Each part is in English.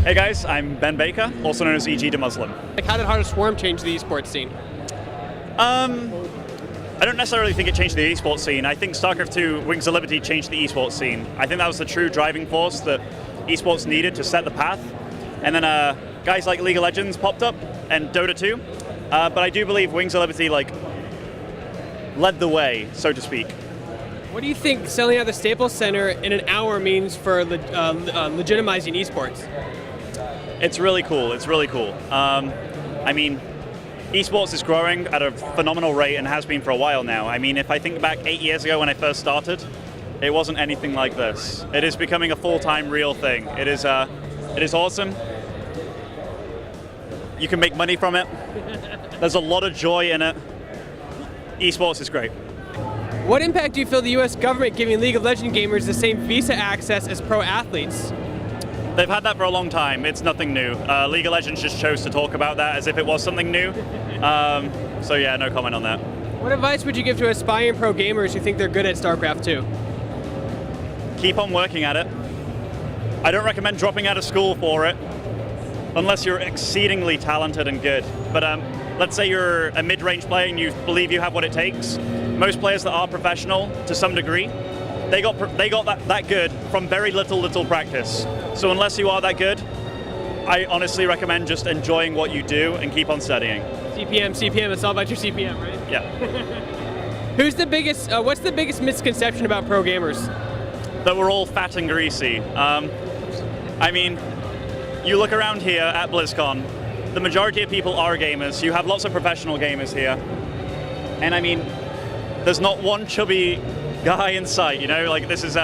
Hey guys, I'm Ben Baker, also known as EG DeMusliM. Like, how did Heart of Swarm change the esports scene? I don't necessarily think it changed the esports scene. I think StarCraft II Wings of Liberty changed the esports scene. I think that was the true driving force that esports needed to set the path. And then guys like League of Legends popped up and Dota 2. But I do believe Wings of Liberty led the way, so to speak. What do you think selling out the Staples Center in an hour means for legitimizing esports? It's really cool. It's really cool. I mean, esports is growing at a phenomenal rate and has been for a while now. I mean, if I think back 8 years ago when I first started, it wasn't anything like this. It is becoming a full-time real thing. It is awesome. You can make money from it. There's a lot of joy in it. Esports is great. What impact do you feel the US government giving League of Legends gamers the same visa access as pro athletes? They've had that for a long time. It's nothing new. League of Legends just chose to talk about that as if it was something new. So yeah, no comment on that. What advice would you give to aspiring pro gamers who think they're good at StarCraft II? Keep on working at it. I don't recommend dropping out of school for it, unless you're exceedingly talented and good. But let's say you're a mid-range player and you believe you have what it takes. Most players that are professional, to some degree, they got that good from very little practice. So unless you are that good, I honestly recommend just enjoying what you do and keep on studying. CPM, it's all about your CPM, right? Yeah. What's the biggest misconception about pro gamers? That we're all fat and greasy. I mean, you look around here at BlizzCon, the majority of people are gamers. You have lots of professional gamers here. And I mean, there's not one chubby guy in sight, you know? Like, it's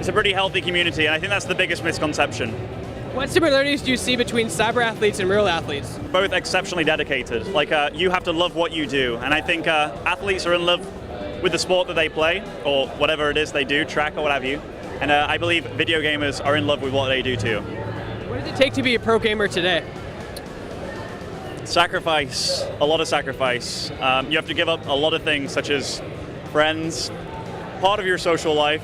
a pretty healthy community, and I think that's the biggest misconception. What similarities do you see between cyber athletes and real athletes? Both exceptionally dedicated. Like, you have to love what you do, and I think athletes are in love with the sport that they play, or whatever it is they do, track or what have you. And I believe video gamers are in love with what they do too. What does it take to be a pro gamer today? Sacrifice, a lot of sacrifice. You have to give up a lot of things, such as friends, part of your social life.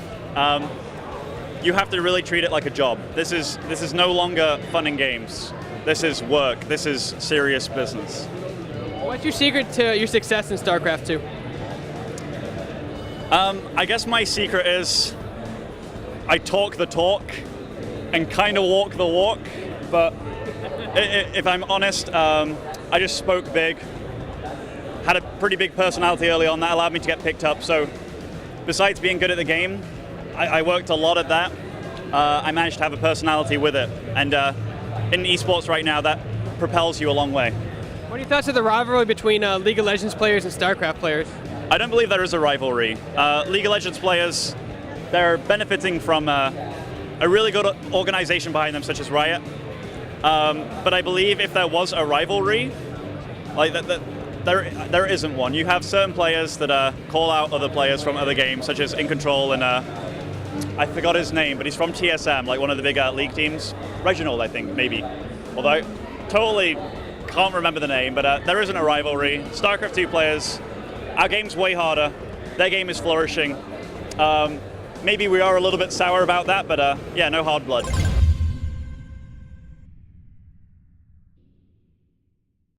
You have to really treat it like a job. This is no longer fun and games. This is work. This is serious business. What's your secret to your success in StarCraft II? I guess my secret is I talk the talk and kind of walk the walk, but if I'm honest, I just spoke big, had a pretty big personality early on that allowed me to get picked up. So besides being good at the game, I worked a lot at that. I managed to have a personality with it, and in esports right now, that propels you a long way. What are your thoughts of the rivalry between League of Legends players and StarCraft players? I don't believe there is a rivalry. League of Legends players, they're benefiting from a really good organization behind them, such as Riot. But I believe if there was a rivalry, like there isn't one. You have certain players that call out other players from other games, such as In Control and I forgot his name, but he's from TSM, like one of the big league teams. Reginald, I think, maybe. Although I totally can't remember the name, but there isn't a rivalry. StarCraft II players, our game's way harder. Their game is flourishing. Maybe we are a little bit sour about that, but yeah, no hard blood.